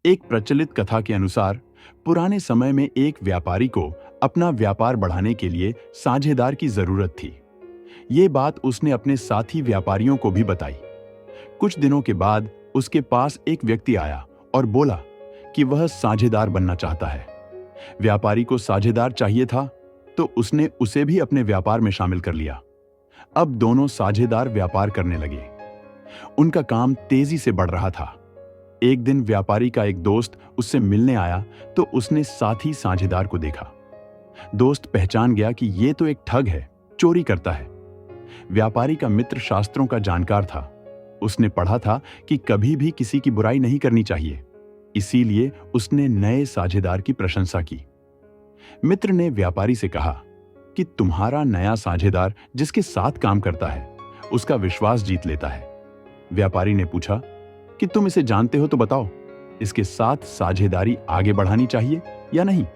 एक प्रचलित कथा के अनुसार पुराने समय में एक व्यापारी को अपना व्यापार बढ़ाने के लिए साझेदार की जरूरत थी। ये बात उसने अपने साथी व्यापारियों को भी बताई। कुछ दिनों के बाद उसके पास एक व्यक्ति आया और बोला कि वह साझेदार बनना चाहता है। व्यापारी को साझेदार चाहिए था, तो उसने उसे भी अपने व्यापार में शामिल कर लिया। अब दोनों साझेदार व्यापार करने लगे। उनका काम तेजी से बढ़ रहा था। एक दिन व्यापारी का एक दोस्त उससे मिलने आया तो उसने साथी साझेदार को देखा। दोस्त पहचान गया कि ये तो एक ठग है, चोरी करता है। व्यापारी का मित्र शास्त्रों का जानकार था। उसने पढ़ा था कि कभी भी किसी की बुराई नहीं करनी चाहिए, इसीलिए उसने नए साझेदार की प्रशंसा की। मित्र ने व्यापारी से कहा कि तुम्हारा नया साझेदार जिसके साथ काम करता है, उसका विश्वास जीत लेता है। व्यापारी ने पूछा कि तुम इसे जानते हो तो बताओ, इसके साथ साझेदारी आगे बढ़ानी चाहिए या नहीं?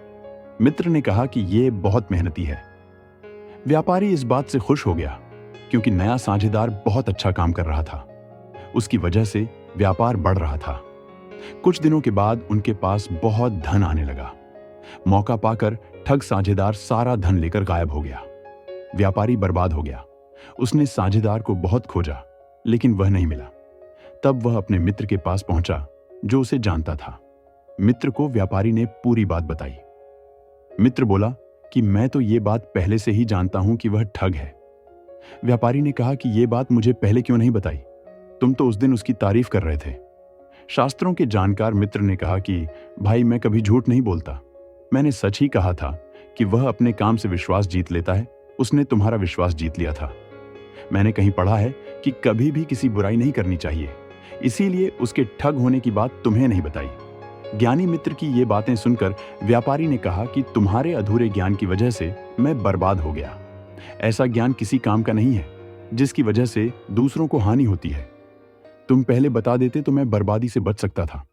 मित्र ने कहा कि यह बहुत मेहनती है। व्यापारी इस बात से खुश हो गया क्योंकि नया साझेदार बहुत अच्छा काम कर रहा था। उसकी वजह से व्यापार बढ़ रहा था। कुछ दिनों के बाद उनके पास बहुत धन आने लगा। मौका पाकर ठग साझेदार सारा धन लेकर गायब हो गया। व्यापारी बर्बाद हो गया। उसने साझेदार को बहुत खोजा, लेकिन वह नहीं मिला। तब वह अपने मित्र के पास पहुंचा जो उसे जानता था। मित्र को व्यापारी ने पूरी बात बताई। मित्र बोला कि मैं तो ये बात पहले से ही जानता हूं कि वह ठग है। व्यापारी ने कहा कि यह बात मुझे पहले क्यों नहीं बताई? तुम तो उस दिन उसकी तारीफ कर रहे थे। शास्त्रों के जानकार मित्र ने कहा कि भाई, मैं कभी झूठ नहीं बोलता। मैंने सच ही कहा था कि वह अपने काम से विश्वास जीत लेता है। उसने तुम्हारा विश्वास जीत लिया था। मैंने कहीं पढ़ा है कि कभी भी किसी बुराई नहीं करनी चाहिए, इसीलिए उसके ठग होने की बात तुम्हें नहीं बताई। ज्ञानी मित्र की ये बातें सुनकर व्यापारी ने कहा कि तुम्हारे अधूरे ज्ञान की वजह से मैं बर्बाद हो गया। ऐसा ज्ञान किसी काम का नहीं है जिसकी वजह से दूसरों को हानि होती है। तुम पहले बता देते तो मैं बर्बादी से बच सकता था।